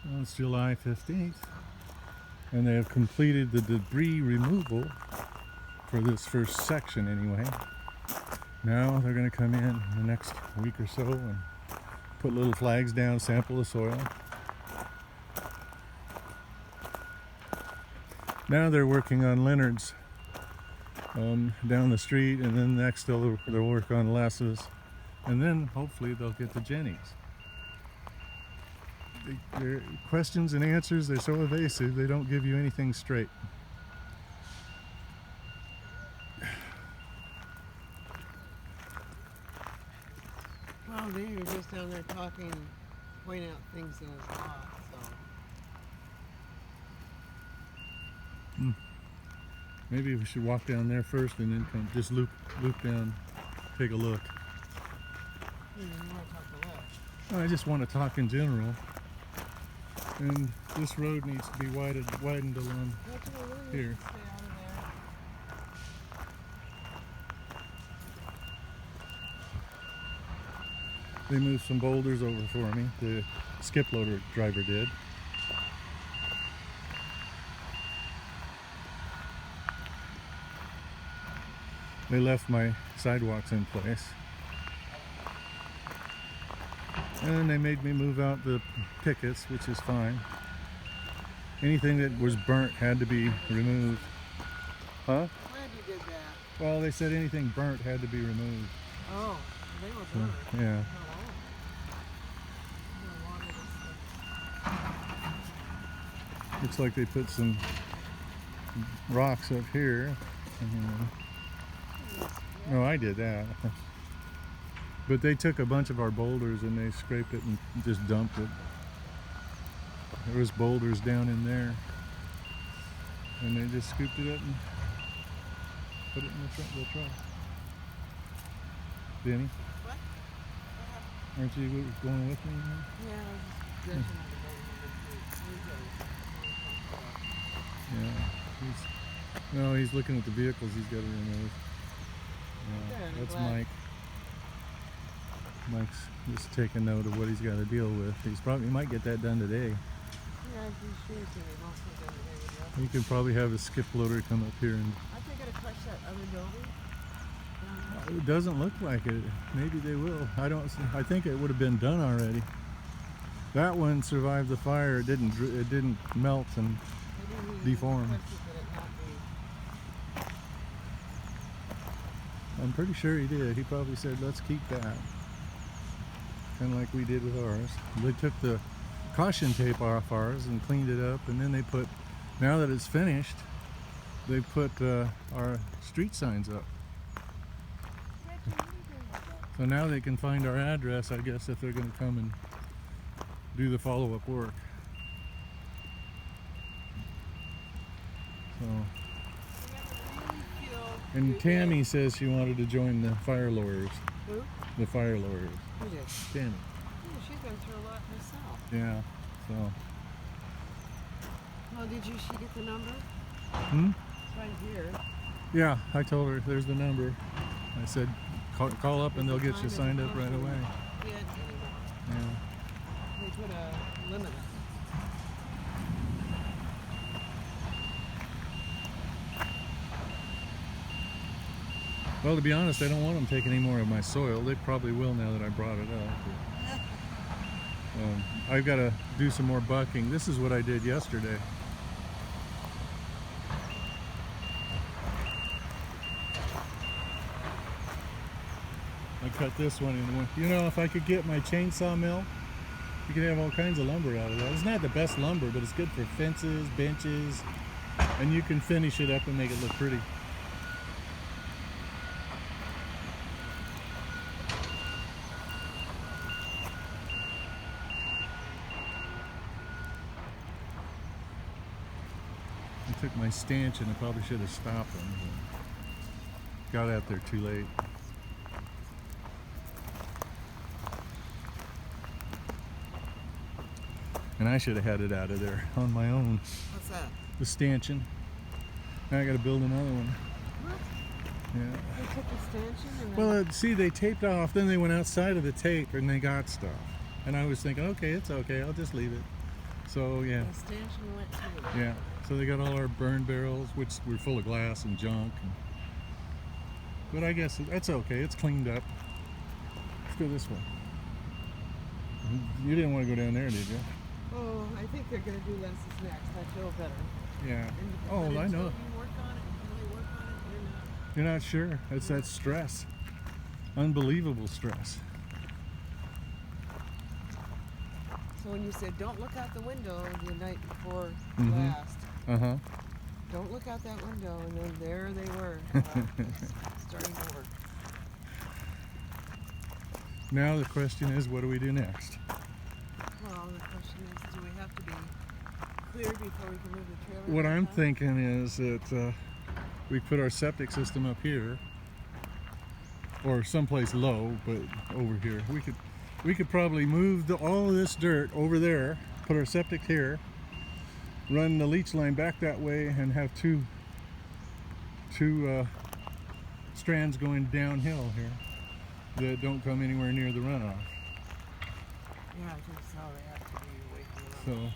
Well, it's July 15th, and they have completed the debris removal for this first section anyway. Now they're going to come in the next week or so and put little flags down, sample the soil. Now they're working on Leonard's down the street, and then next they'll work on Les's, and then hopefully they'll get to Jenny's. Their questions and answers, they're so evasive, they don't give you anything straight. Well, they were just down there talking, pointing out things in his lot, so. Maybe we should walk down there first and then come just loop down, take a look. You want to talk to what? I just want to talk in general. And this road needs to be widened along here. Stay out of there. They moved some boulders over for me. The skip loader driver did. They left my sidewalks in place. And they made me move out the pickets, which is fine. Anything that was burnt had to be removed. Huh? Glad you did that. Well, they said anything burnt had to be removed. Oh, they were burnt. Yeah. Looks like they put some rocks up here. No, I did that. But they took a bunch of our boulders and they scraped it and just dumped it. There was boulders down in there. And they just scooped it up and put it in the truck. Danny? What? Aren't you going with me? Yeah, I was just Yeah. He's looking at the vehicles he's got to remove. Yeah, Good, that's glad. Mike. Mike's just taking note of what he's got to deal with. He might get that done today. Yeah, I'd be sure to. Also done today with He could probably have a skip loader come up here and I think I gotta crush that other building. it doesn't look like it. Maybe they will. I think it would have been done already. That one survived the fire. It didn't melt and deform. I'm pretty sure he did. He probably said, let's keep that. Kind of like we did with ours. They took the caution tape off ours and cleaned it up, and then they put, now that it's finished, they put our street signs up. So now they can find our address, I guess, if they're going to come and do the follow-up work. So. And Tammy says she wanted to join the fire lawyers. Who? The fire lawyers. Who did? Tammy. Yeah, she's been through a lot herself. Yeah. So. Well, she get the number? Hmm? It's right here. Yeah, I told her there's the number. I said call up and they'll get you signed up right away. Yeah. Yeah. They put a limit on it. Well, to be honest, I don't want them taking any more of my soil. They probably will now that I brought it up. I've got to do some more bucking. This is what I did yesterday. I cut this one in one. You know, if I could get my chainsaw mill, you could have all kinds of lumber out of that. It's not the best lumber, but it's good for fences, benches, and you can finish it up and make it look pretty. I took my stanchion. I probably should have stopped them, but got out there too late. And I should have had it out of there on my own. What's that? The stanchion. Now I got to build another one. What? Yeah. They took the stanchion and Well, see, they taped off. Then they went outside of the tape and they got stuff. And I was thinking, okay, it's okay. I'll just leave it. So yeah, The stanchion went too. yeah. So they got all our burn barrels, which were full of glass and junk. But I guess that's okay. It's cleaned up. Let's go this way. You didn't want to go down there, did you? Oh, I think they're gonna do lenses next. I feel better. Yeah. And, Oh, but I until know. you work on it, really work on it, you're not. You're not sure. It's that stress. Unbelievable stress. So when you said don't look out the window the night before Mhm. last, Uh-huh. don't look out that window, and then there they were, starting to work. Now the question is, what do we do next? Well, the question is, do we have to be cleared before we can move the trailer? What back I'm up? thinking is that we put our septic system up here, or someplace low, but over here. We could probably move all of this dirt over there, put our septic here, run the leach line back that way, and have two strands going downhill here that don't come anywhere near the runoff. Yeah, I think so. They have to be away from the So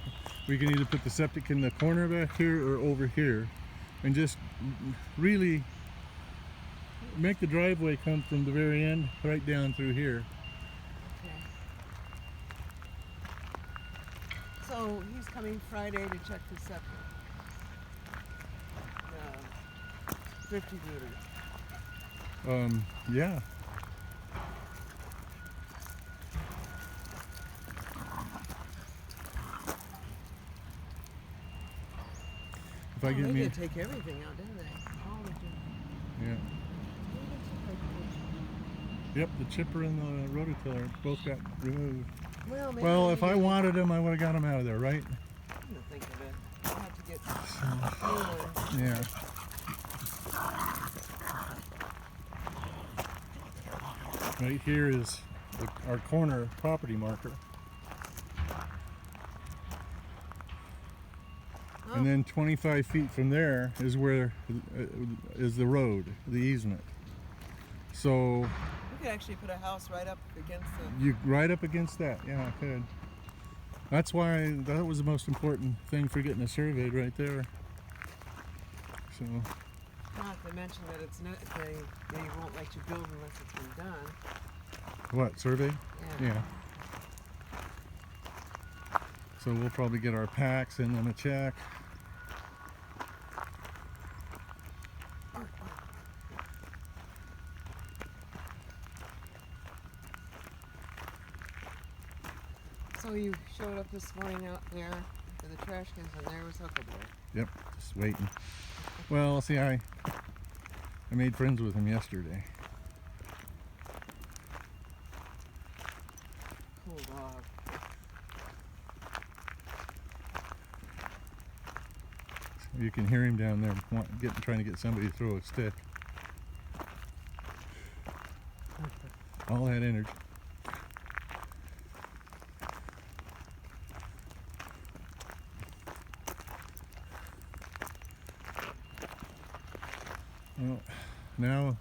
we can either put the septic in the corner back here or over here, and just really make the driveway come from the very end right down through here. Okay. So he's coming Friday to check the septic. Thrifty Beauty. Yeah. If I Oh, get they me, did take everything out, didn't they? All the junk. yeah. Yep, the chipper and the rototiller both got removed. Well, maybe Well, we if need I to- wanted them, I would have got them out of there, right? I'm gonna think of it. I'll have to get new ones. Yeah. Right here is our corner property marker. Oh, And then 25 feet from there is where is the road, the easement. So we could actually put a house right up against the. you right up against that, yeah, I could. That's why that was the most important thing for getting it surveyed right there. So Not to mention that it's not they won't let you build unless it's been done. what, survey? Yeah. Yeah. So we'll probably get our packs and then a check. So you showed up this morning out there for the trash cans, and there was Huckleberry. Yep, just waiting. Well, see, I made friends with him yesterday. Cool dog. You can hear him down there trying to get somebody to throw a stick. All that energy. Well, now,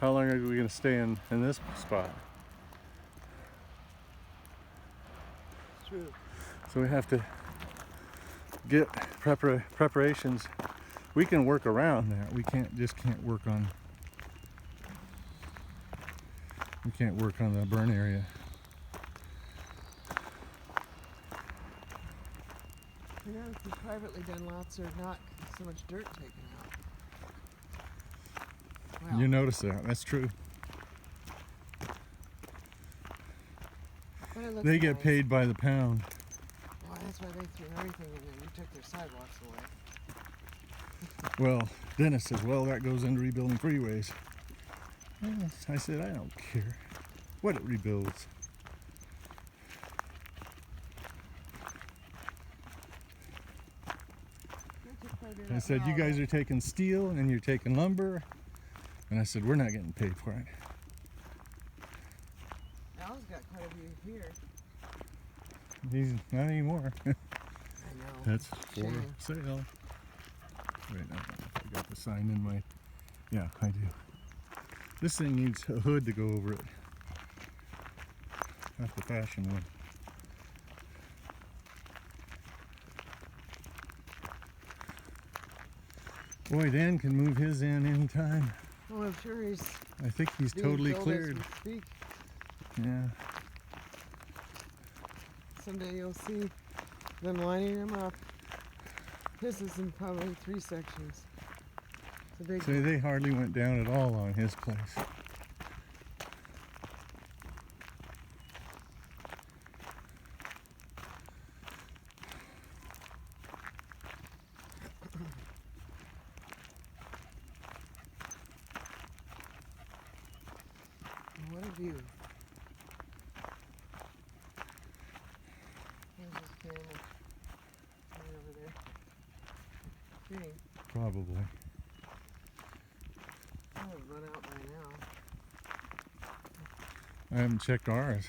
how long are we going to stay in this spot? It's true. So we have to get preparations. We can work around that. We can't work on. We can't work on the burn area. You know, if you privately done lots, there's not so much dirt taken out. Well, You notice that? That's true. but it looks They get nice. paid by the pound. Well, that's why they threw everything in there. You took their sidewalks away. Well, Dennis says, well, that goes into rebuilding freeways. Well, I said, I don't care what it rebuilds. They took quite a bit I out. said, you Well, guys are taking steel and you're taking lumber. And I said, we're not getting paid for it. Al's got quite a few here. He's not anymore. I know. That's for Shame. sale. Wait, I got the sign in my. Yeah, I do. This thing needs a hood to go over it. That's the fashion one. Boy, Dan can move his in anytime. Well, I'm sure he's I think he's being totally built cleared. as we speak. Yeah. Someday you'll see them lining them up. This is in probably 3 sections. It's a big So they hardly went down at all on his place. What a view. There's this camel right over there. Green. Probably. I would run out by now. I haven't checked ours.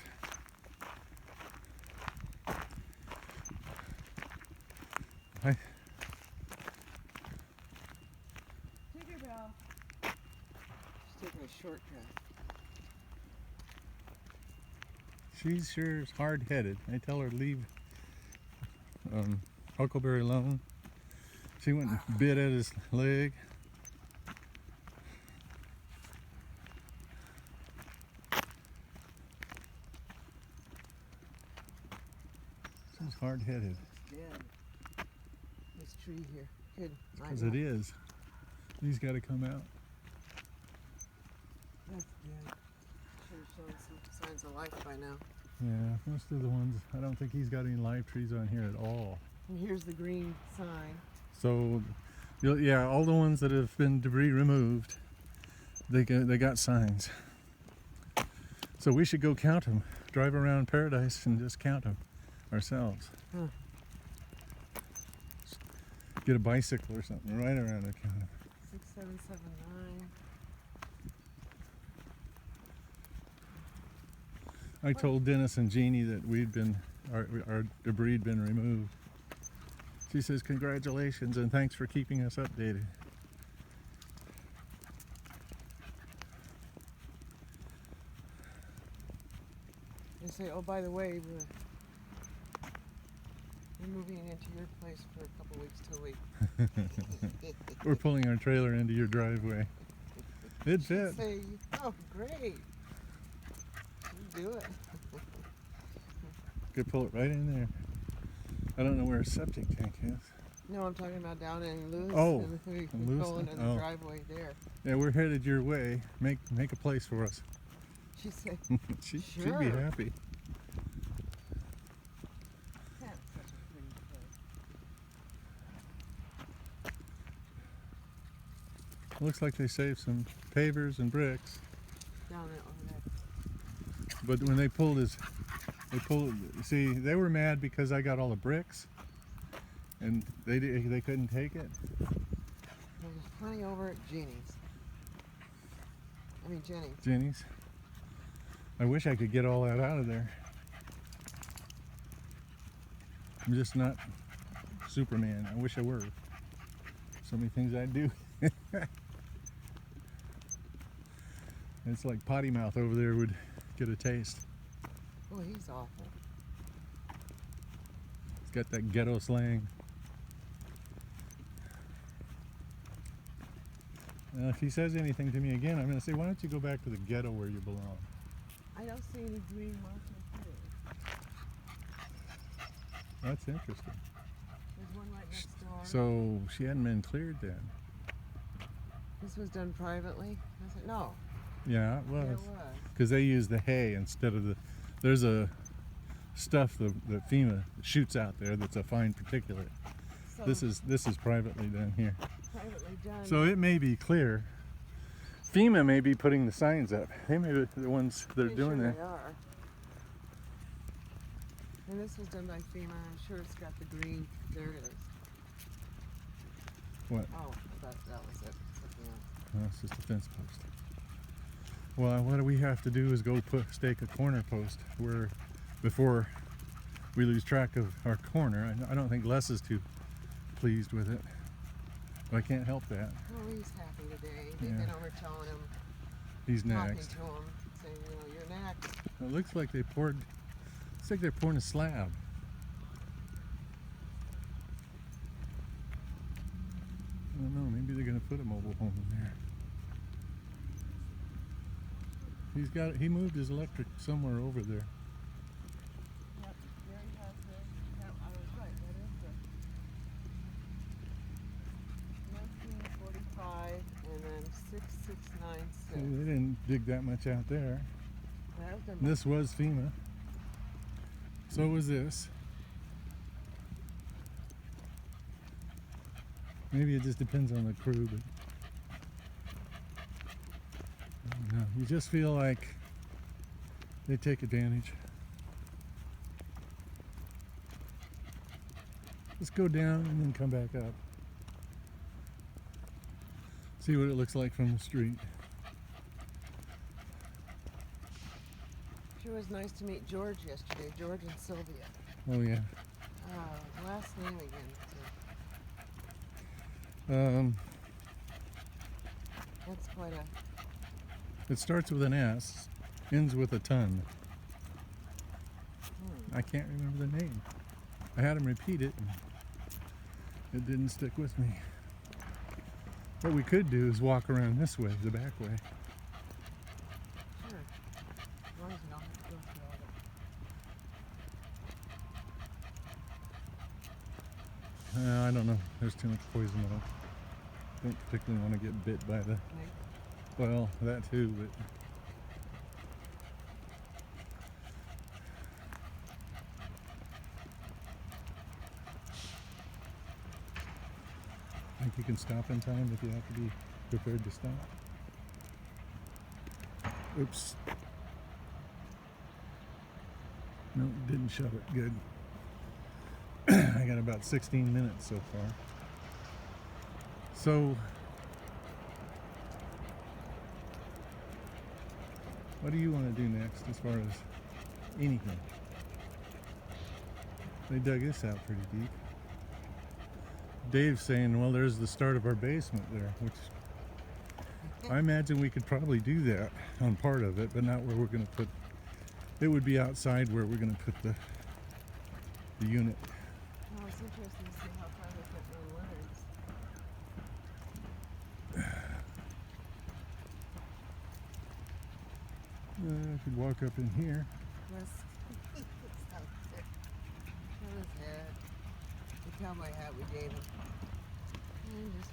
Tinkerbell. She's taking a shortcut. She's sure hard-headed. I tell her to leave Huckleberry alone. She went and bit at his leg. She's hard-headed. It's dead. This tree here. Good. Because it is. He's got to come out. That's dead. Should have shown some signs of life by now. Yeah, most of the ones, I don't think he's got any live trees on here at all. And here's the green sign. So, yeah, all the ones that have been debris removed, they got signs. So we should go count them. Drive around Paradise and just count them ourselves. Huh. Get a bicycle or something, right around and count them. 6779. I told Dennis and Jeannie that our debris had been removed. She says, congratulations and thanks for keeping us updated. They say, oh, by the way, we're moving into your place for a couple weeks to a week. We're pulling our trailer into your driveway. It fit. Say, oh, great. You do it. Could pull it right in there. I don't know where a septic tank is. No, I'm talking about down in Lewis. Oh, and we in go Lewiston? into the Oh. driveway there. Yeah, we're headed your way. Make a place for us. She said, She'd be Sure. happy. that's such a pretty place. Looks like they saved some pavers and bricks. Down there, over there. But when they pulled, see, they were mad because I got all the bricks, and they couldn't take it. There's plenty over at Jeannie's. I mean, Jenny. Jenny's. I wish I could get all that out of there. I'm just not Superman. I wish I were. So many things I'd do. It's like Potty Mouth over there would get a taste. Oh, he's awful. He's got that ghetto slang. If he says anything to me again, I'm going to say, why don't you go back to the ghetto where you belong? I don't see any green markers here. That's interesting. There's one right next door. So she hadn't been cleared then. This was done privately? I said, no, Yeah, it there was. was. Because they use the hay instead of there's a stuff that FEMA shoots out there that's a fine particulate. So This is privately done here. privately done. So it may be clear. FEMA may be putting the signs up. They may be the ones that are Pretty doing sure that. They are. And this was done by FEMA. I'm sure it's got the green. There it is. What? Oh, I thought that was it. Something else. No, it's just a fence post. Well, what we have to do is go stake a corner post before we lose track of our corner. I don't think Les is too pleased with it. But I can't help that. Well, he's happy today. They've Yeah. been over telling him, He's talking next. to him, saying, you're next. It looks like they're pouring a slab. I don't know, maybe they're going to put a mobile home in there. He moved his electric somewhere over there. Yep, Gary has this. Yep, I was right. That is the 1945 and then 6696. They didn't dig that much out there. That was And this was FEMA. So was this. Maybe it just depends on the crew, but I don't know. You just feel like they take advantage. Let's go down and then come back up. See what it looks like from the street. Sure was nice to meet George yesterday. George and Sylvia. Oh yeah. Last name again. That's quite a. It starts with an S, ends with a ton. I can't remember the name. I had him repeat it, and it didn't stick with me. What we could do is walk around this way, the back way. Sure. As long as you don't have to go through all that. I don't know. There's too much poison oak. Don't particularly want to get bit by the. Well, that too, but. I think you can stop in time if you have to be prepared to stop. Oops. No, didn't shove it good. I got about 16 minutes so far. So, what do you want to do next as far as anything? They dug this out pretty deep. Dave's saying, well, there's the start of our basement there, which I imagine we could probably do that on part of it, but not where we're going to put. It would be outside where we're going to put the unit. Well, it's interesting to see how far they put their words. I could walk up in here. Yes. It's out there. Show his head. The cowboy hat we gave him. And just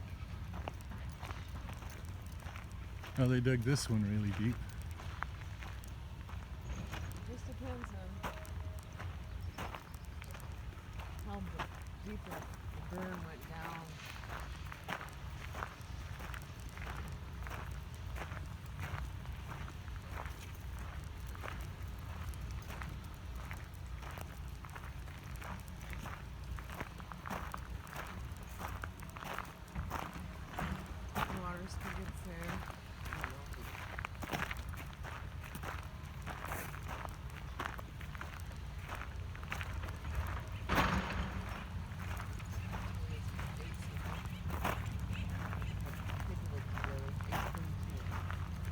Oh, they dug this one really deep. depends on how deep the burn went down. Water spigots there.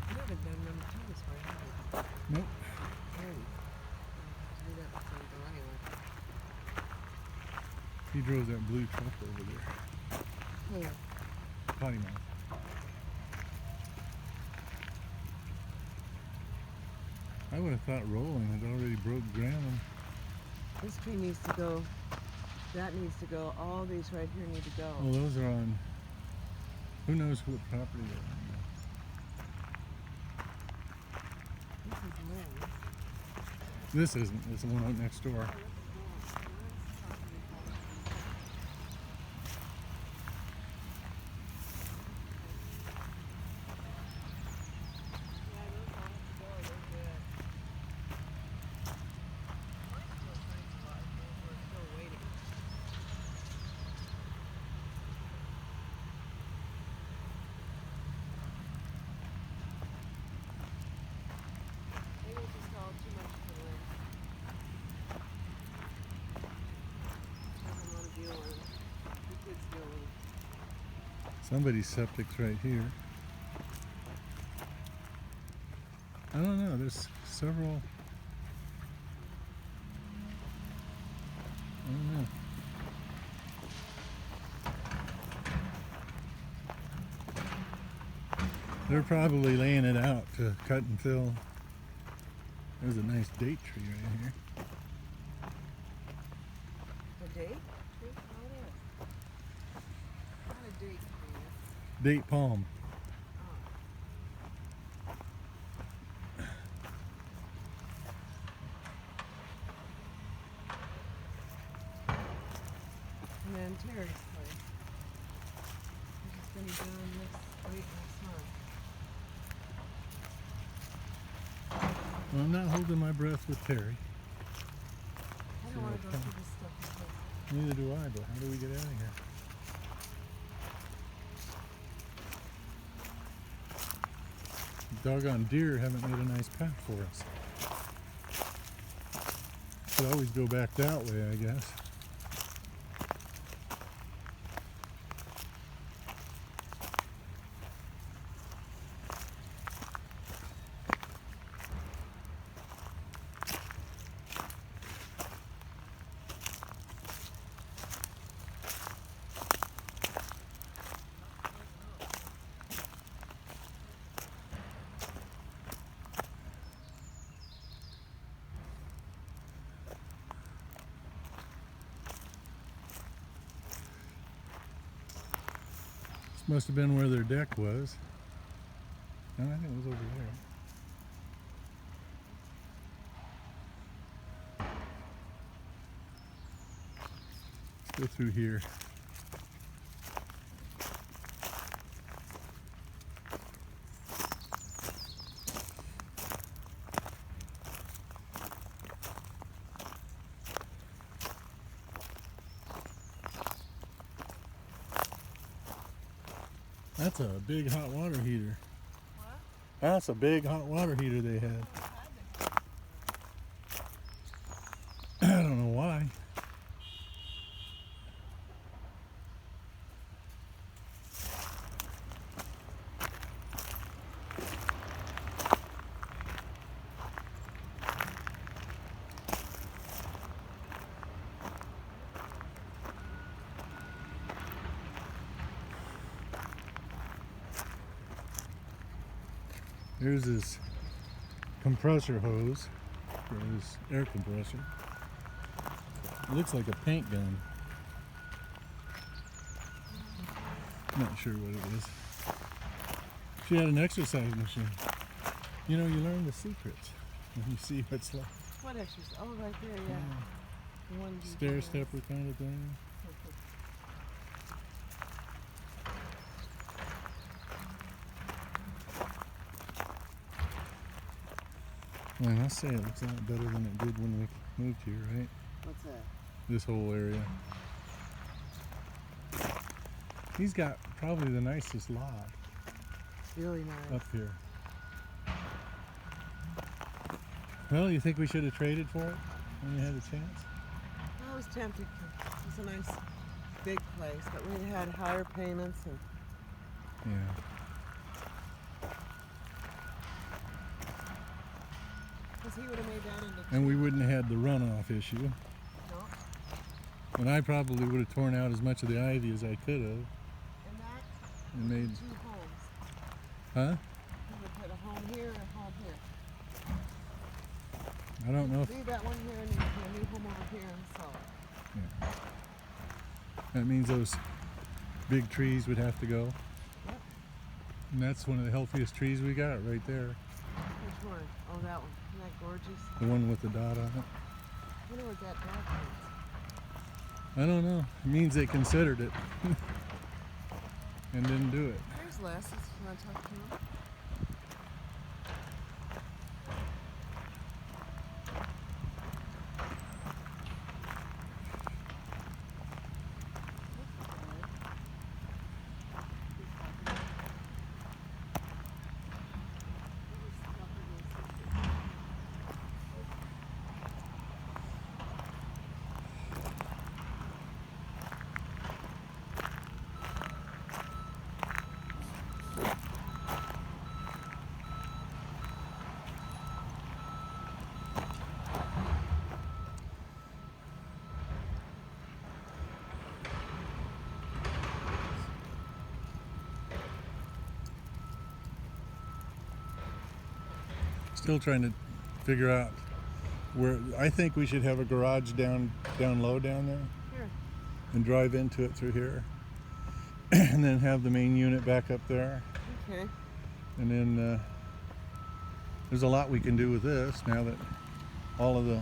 You haven't done number two this way, have you? Nope. Hey. Do that before you go anywhere. He drove that blue truck over there. Hey. Potty mouth. I would have thought rolling had already broke ground. This tree needs to go. That needs to go. All these right here need to go. Well, those are on. Who knows what property they're on. This is Lynn. This isn't. It's the one out next door. Somebody's septic's right here. I don't know. There's several. I don't know. They're probably laying it out to cut and fill. There's a nice date tree right here. The date tree? Oh, it is. Not a date tree. Date palm. And then Terry's place. Which is gonna be done next month. Well, I'm not holding my breath with Terry. I don't want to go through this stuff with Neither do I, but how do we get out of here? Doggone deer haven't made a nice path for us. Could always go back that way, I guess. This must have been where their deck was. No, I think it was over there. Let's go through here. That's a big hot water heater. What? That's a big hot water heater they had. I don't know why. Here's his compressor hose for his air compressor. It looks like a paint gun. Not sure what it is. She had an exercise machine. You know, you learn the secrets when you see what's left. What exercise? Oh, right there, yeah. The one you Stair did. stepper kind of thing. Well, I must say it looks a lot better than it did when we moved here, right? What's that? This whole area. He's got probably the nicest lot Really nice. up here. Well, you think we should have traded for it when you had a chance? I was tempted. It's a nice big place, but we had higher payments and Yeah. because he would have made that into And we wouldn't have had the runoff issue. no. And I probably would have torn out as much of the ivy as I could have And that and made, two homes. huh? He would put a home here and a home here. I don't know if Leave that one here and then a new home over here and sell it. that means those big trees would have to go. Yep. And that's one of the healthiest trees we got right there. Which one? Oh, that one. Isn't that gorgeous? The one with the dot on it. I wonder what that dog means. I don't know. It means they considered it and didn't do it. There's Les. You want to talk to him? Still trying to figure out where. I think we should have a garage down low down there, Here. and drive into it through here, and then have the main unit back up there, Okay. and then there's a lot we can do with this now that all of the.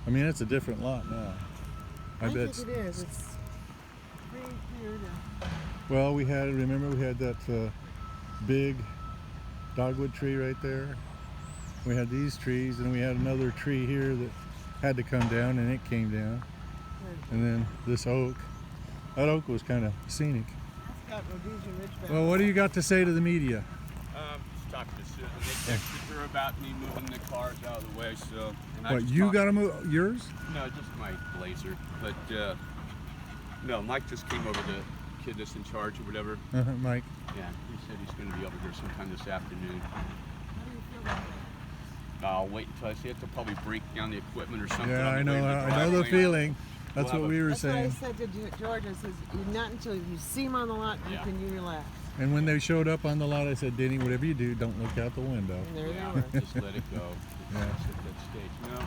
I mean, it's a different lot now. I bet. think it is. It's pretty clear to. Well, remember we had that big dogwood tree right there. We had these trees, and we had another tree here that had to come down, and it came down. And then this oak. That oak was kind of scenic. It's got Rhodesian Ridgeback. Well, what do you got to say to the media? Just talked to Susan. They texted her about me moving the cars out of the way, so. And I What, just you talked- got to move yours? No, just my Blazer. But no, Mike just came over, the kid that's in charge or whatever. Mike. Yeah, he said he's going to be over here sometime this afternoon. How do you feel about that? I'll wait until I see it. They'll probably break down the equipment or something. Yeah, on I the know. way to I know the driveway. feeling. That's We'll what have we were That's what I saying. said to George. I says, not until you see him on the lot Yeah. can you relax. And when they showed up on the lot, I said, Denny, whatever you do, don't look out the window. And there Yeah, they were. just let it go. Yeah. It's at that stage. No.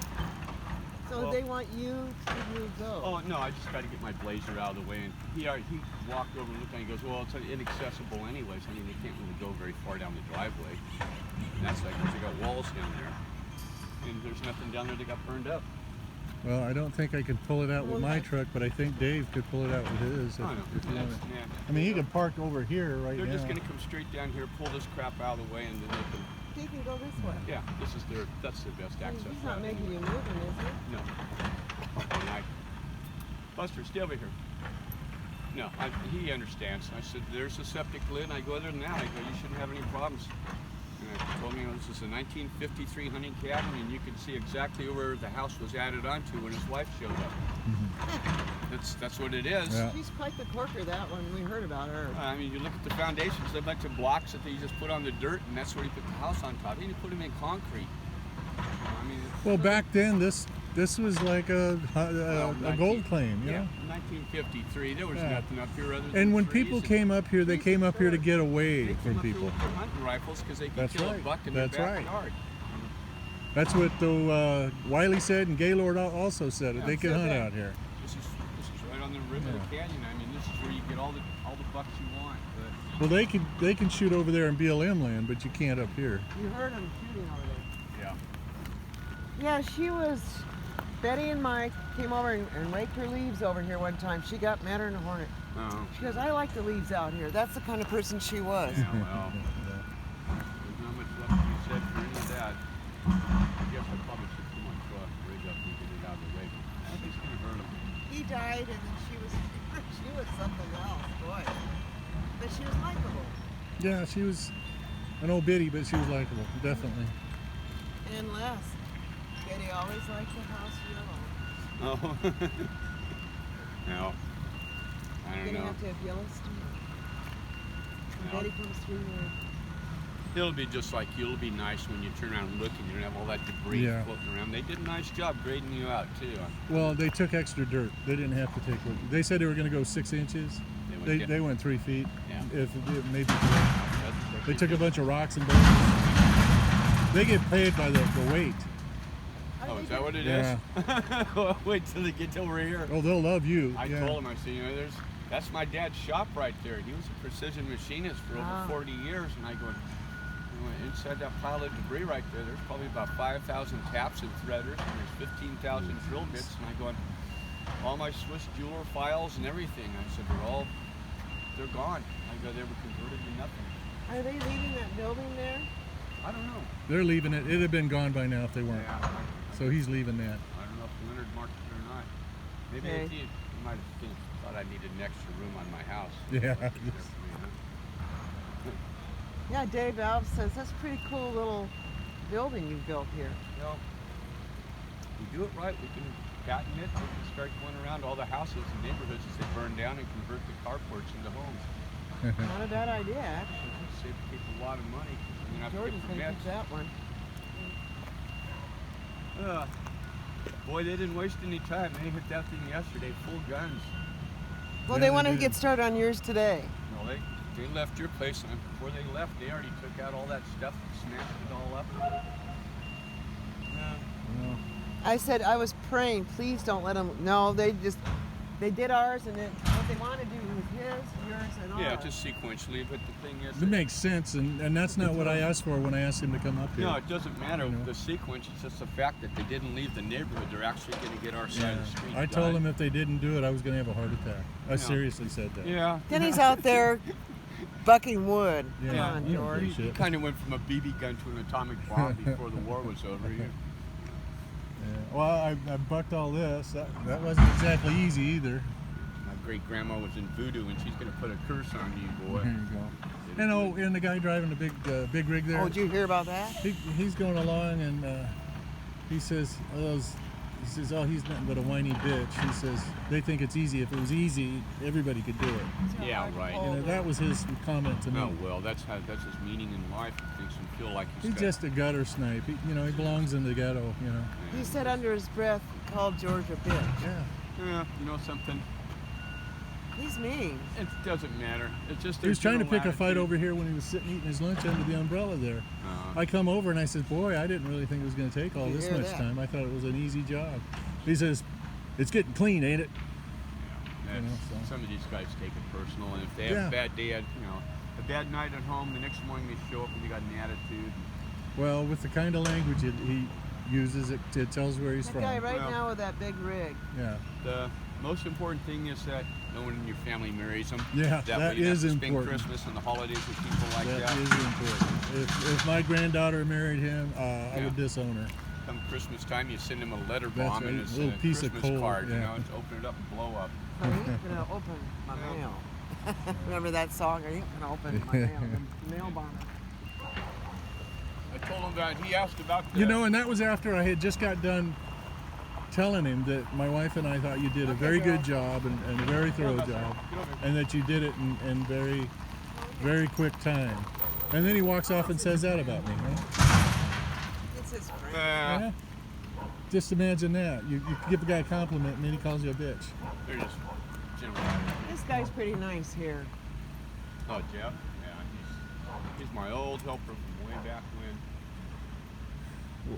So Well- they want you to go. Oh no, I just got to get my Blazer out of the way, and he walked over and looked at it and he goes, well, it's inaccessible anyways. I mean, they can't really go very far down the driveway. And that's like, they got walls down there, and there's nothing down there that got burned up. Well, I don't think I could pull it out with my truck, but I think Dave could pull it out with his. I know. if you want it. Yeah. I mean, he could park over here right They're now. just gonna come straight down here, pull this crap out of the way, and then they can. They can go this way. Yeah, that's the best I mean, access. he's not route making you anyway. move him, is he? No. And Buster, stay over here. No, he understands. I said, there's a septic lid. I go, other than that, I go, you shouldn't have any problems. And I told him this is a 1953 hunting cabin, and you can see exactly where the house was added onto when his wife showed up. That's what it is. Yeah. She's quite the corker, that one. We heard about her. I mean, you look at the foundations, they're a bunch of blocks that he just put on the dirt, and that's where he put the house on top. He didn't put them in concrete. I mean, Well, back then, this was like a gold claim, you yeah, know? 1953. There was Yeah. nothing up here other than And when trees people and- came up here, they came up here to get away They from came up here people. with their hunting rifles because they could That's kill right. a buck in That's their right. backyard. That's what Wiley said, and Gaylord also said it. Yeah, They could said hunt that. out here. This is right on the rim of the canyon. I mean, this is where you get all the bucks you want. But Well, they can shoot over there in BLM land, but you can't up here. You heard him shooting over there. yeah, Yeah, she was. Betty and Mike came over and raked her leaves over here one time. She got madder than a hornet. oh, She goes, I like the leaves out here. That's the kind of person she was. yeah, well, there's not much left to be said for any of that. I guess I probably should put my truck rig up and get it out of the way. I think it's gonna hurt him. He died, and then she was something else, boy. But she was likable. Yeah, she was an old biddy, but she was likable, definitely. And Les. Betty always liked the house yellow. Oh, no, I You're don't gonna know. have to have Yellowstone. When No. Betty comes through here. It'll be just like you. It'll be nice when you turn around and look and you don't have all that debris Yeah. floating around. They did a nice job grading you out too. Well, they took extra dirt. They didn't have to take what they said they were going to go 6 inches. They went 3 feet. Yeah. If maybe That's they took a bunch of rocks and boulders. They get paid by the weight. Oh, is that what it is? Yeah. Well, wait till they get over here. Oh, they'll love you. I yeah. told him, I said, you know, that's my dad's shop right there. He was a precision machinist for over Wow. 40 years, and I go, inside that pile of debris right there, there's probably about 5,000 taps and threaders, and there's 15,000 drill bits, and I go, all my Swiss jeweler files and everything. I said, they're gone. I go, they were converted to nothing. Are they leaving that building there? I don't know. They're leaving it. It'd have been gone by now if they weren't. Yeah. So he's leaving that. I don't know if Leonard marked it or not. Maybe Okay. he might have thought I needed an extra room on my house. Yeah. There for me, huh? Yeah, Dave Alves says that's a pretty cool little building you built here. You know, we do it right, we can patent it, we can start going around all the houses and neighborhoods as they burn down and convert the carports into homes. Not a bad idea, actually. Save people a lot of money. I mean, I have to Jordan's get gonna permits. keep that one. Boy, they didn't waste any time. They hit that thing yesterday, full guns. Well, Yeah, they they wanted to did. get started on yours today. No, they left your place, and before they left, they already took out all that stuff and smashed it all up. Well, I said I was praying, please don't let them. No, they did ours, and then what they want to do was his, yours, and ours. Yeah, just sequentially. But the thing is, it that- makes sense, and that's not what I asked for when I asked him to come up here. no, it doesn't matter You know? the sequence. It's just the fact that they didn't leave the neighborhood. They're actually going to get our side of the street. I told done. him if they didn't do it, I was going to have a heart attack. I Yeah. seriously said that. Yeah. Then he's out there bucking wood. Yeah. Come I on, don't George. give a He shit. kind of went from a BB gun to an atomic bomb before the war was over. Yeah. Yeah. Well, I bucked all this. That wasn't exactly easy either. My great grandma was in voodoo, and she's going to put a curse on you, boy. There you go. And oh, and the guy driving the big rig there. Oh, did you hear about that? He's going along and he says, oh, he's nothing but a whiny bitch. He says, they think it's easy. If it was easy, everybody could do it. Yeah, right. You know, that was his comment to me. Oh well, that's his meaning in life. He makes him feel like He's just a gutter snipe. He belongs in the ghetto, you know. He said under his breath, he called George a bitch. Yeah. Yeah, you know something. He's mean. It doesn't matter. It's just He was trying to general pick a fight attitude. over here when he was sitting eating his lunch under the umbrella there. I come over and I said, boy, I didn't really think it was going to take all You this hear much that? time. I thought it was an easy job. He says, it's getting clean, ain't it? That's- you know, so. Some of these guys take it personal, and if they have Yeah. a bad day, a bad night at home, the next morning they show up and they got an attitude. Well, with the kind of language he uses, it tells where he's That from. guy right Well- now with that big rig. Yeah. The most important thing is that no one in your family marries them. Yeah, that that way you don't is have to spend important. Christmas and the holidays with people like That that. is important. If my granddaughter married him, I Yeah. would disown her. Come Christmas time, you send them a letter That's bomb and right, it's a little a piece of Christmas coal, card. You yeah. know, it's open it up and blow up. I ain't gonna open my Yeah. mail. Remember that song? I ain't gonna open my mail. The mail bomber. I told him that he asked about the. You know, and that was after I had just got done telling him that my wife and I thought you did a very good job and a very thorough job, and that you did it in very, very quick time. And then he walks off and says that about me, huh? It's his friend. Yeah. Just imagine that. You give a guy a compliment and then he calls you a bitch. They're just general. This guy's pretty nice here. Oh, Jeff? Yeah, he's my old helper from way back when.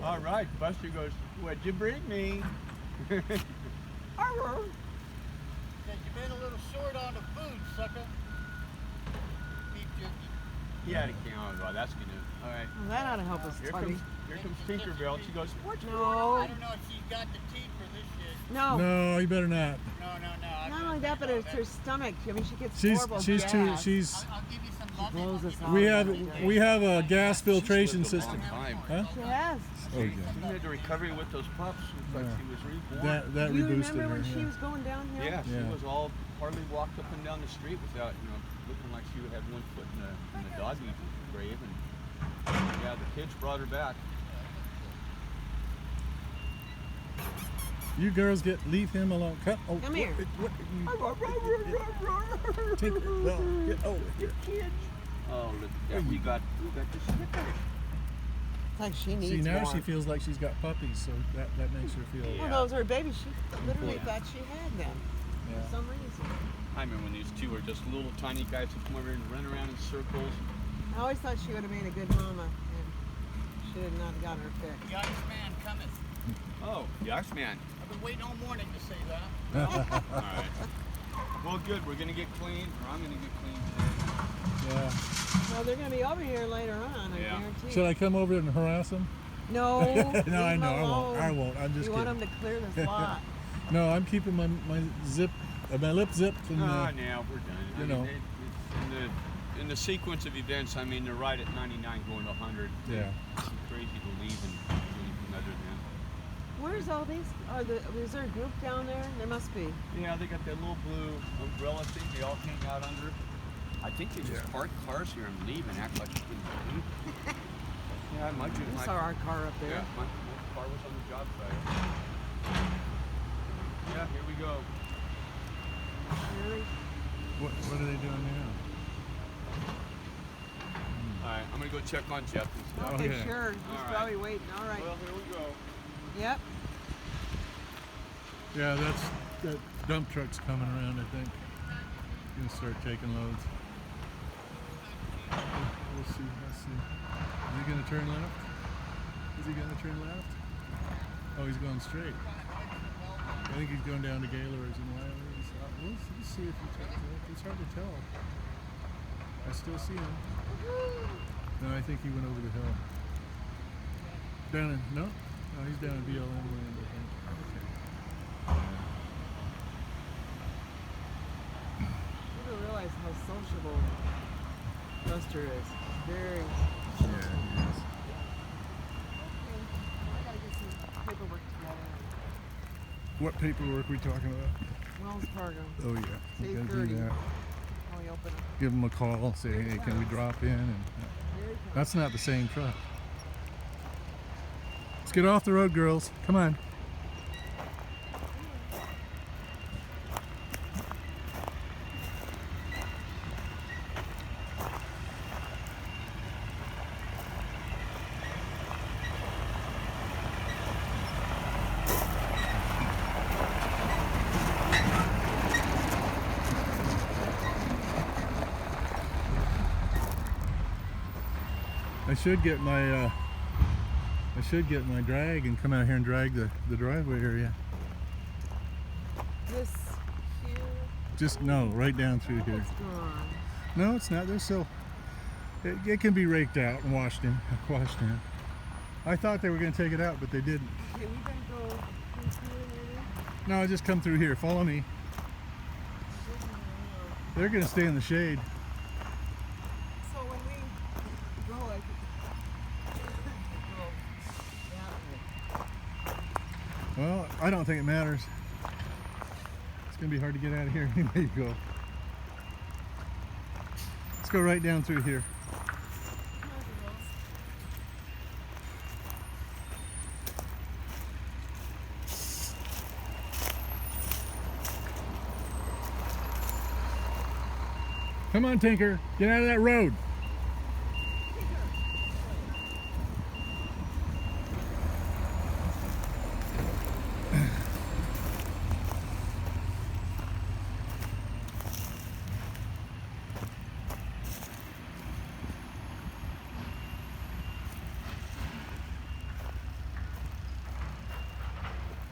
All right, Buster goes, what'd you bring me? Said you've been a little short on the food, sucker. Beef jerky. He had a can. Oh, that's good news. All right. Well, that ought to help us, Here buddy. comes Tinkerbell. She goes, what's No. I don't know if she's got the teeth for this shit. No. No, you better not. No. Not only that, but it's her stomach. I mean, she gets She's horrible too. gas. She's. I'll give you some muffins. blows us out. We have a gas filtration She's lived a system. long time. Huh? She has. Oh yeah. She had the recovery with those pups. It's like Yeah. she was reborn. That Do you reboosted remember her. when she Yeah. was going downhill? Yeah, she Yeah. was all hardly walked up and down the street without, looking like she had one foot in the doggy grave. And yeah, the kids brought her back. You girls leave him alone. Come here. Take it. Well, get over here. Oh, look at that. We got the Snickers. It's like she needs See, now more. she feels like she's got puppies, so that makes her feel. Yeah. Well, those are babies. She literally thought she had them Yeah. for some reason. I remember when these two were just little tiny guys who come over and run around in circles. I always thought she would have made a good mama, and she had not gotten her fix. The Iceman cometh. Oh, yes, man. I've been waiting all morning to say that. All right. Well, good. We're gonna get clean, or I'm gonna get clean today. Yeah. Well, they're going to be over here later on, I Yeah. guarantee. Should I come over and harass him? No. No, I know. I won't. I'm just You want kidding. them to clear this lot. No, I'm keeping my lip zipped. And, No, now we're done. you know. In the sequence of events, I mean, they're right at 99 going to 100. Yeah. It's crazy to leave and do anything other than. Where's all these? Is there a group down there? There must be. Yeah, they got that little blue umbrella thing they all hang out under. I think they just park cars here and leave and act like it's leave. Yeah, my We saw our car up there. Yeah, my car was on the job site. Yeah, here we go. Really? What are they doing now? All right, I'm gonna go check on Jeff and stuff. Okay, Okay. sure. He's All right. probably waiting. All right. Well, here we go. Yep. Yeah, that dump truck's coming around. I think. Gonna start taking loads. We'll see. Let's see. Is he gonna turn left? Is he gonna turn left? Oh, he's going straight. I think he's going down to Gaylord's and Wiley's. We'll see if he turns up. It's hard to tell. I still see him. No, I think he went over the hill. Down in, no, he's down in BLM land, I think. Okay. You don't realize how sociable Buster is. Very. Yeah, he is. I gotta get some paperwork together. What paperwork are we talking about? Wells Fargo. Oh yeah, It's you gotta 8:30. do that. How we open it. Give him a call, say, hey, can we drop in? And Very cool. that's not the same truck. Let's get off the road, girls. Come on. I should get my drag and come out here and drag the driveway area. This here. Just no, right down through here. It's gone. No, it's not. There's still. It can be raked out and washed in. I thought they were going to take it out, but they didn't. Okay, we can go through here No, just come through here. Follow me. They're going to stay in the shade. So when we go, I could go that way. Well, I don't think it matters. It's going to be hard to get out of here anyway you go. Let's go right down through here. Come on, Tinker. Get out of that road.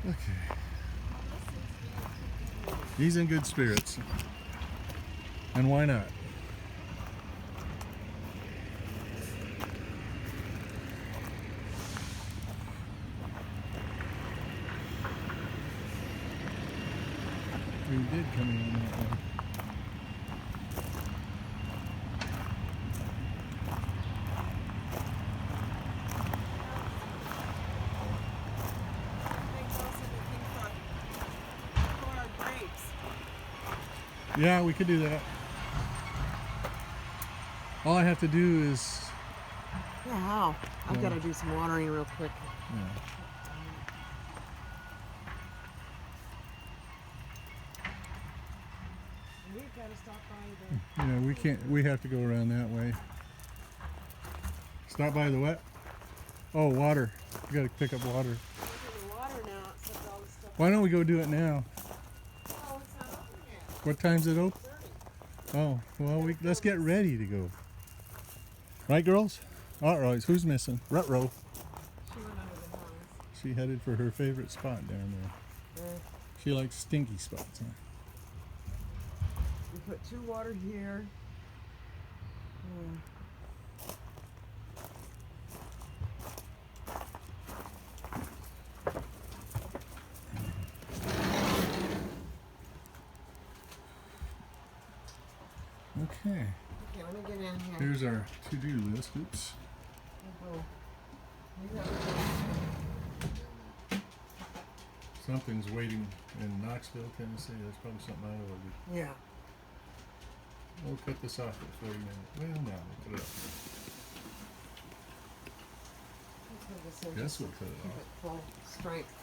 Okay. He's in good spirits. And why not? We did come in on that one. Yeah, we could do that. All I have to do is, Yeah, how? I've got to do some watering real quick. yeah. We've got to stop by the. Yeah, we can't. We have to go around that way. Stop by the what? Oh, water. We got to pick up water. Look at the water now. Except all this stuff. Why don't we go do it now? Oh, it's not open yet. What time's it open? 30. Oh, well, let's get ready to go. Right, girls? All right, who's missing? Rutro. She went under the house. She headed for her favorite spot down there. Yeah. She likes stinky spots, huh? We put 2 water here. Okay. Okay, let me get in here. Here's our to-do list. Oops. Oh. You got- Something's waiting in Knoxville, Tennessee. That's probably something I ordered. Yeah. We'll cut this off at 40 minutes. Well, no, we'll cut it off. Let's put this in Guess just we'll to cut it keep off. it full strength.